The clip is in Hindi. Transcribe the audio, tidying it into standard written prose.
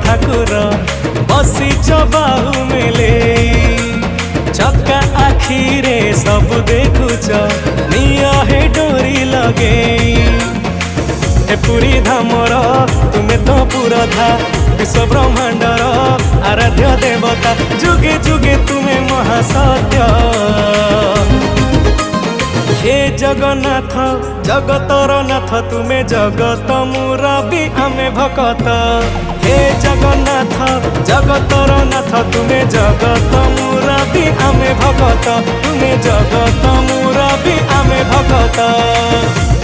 ठाकुर बसीच बाहु मेले चका आखिरे सब देखुच निया हे डोरी लगे ए पुरी धामर तुमे तो पुरधा विश्व ब्रह्मांडर आराध्य देवता जुगे जुगे तुमे महासत्य हे जगन्नाथ जगतर नाथ तुमे जगत मुरबी आमे भकत हे जगन्नाथ जगतर नाथ तुमे जगत मुरबी आमे भकत तुमे जगत मुरबी आमे भकत।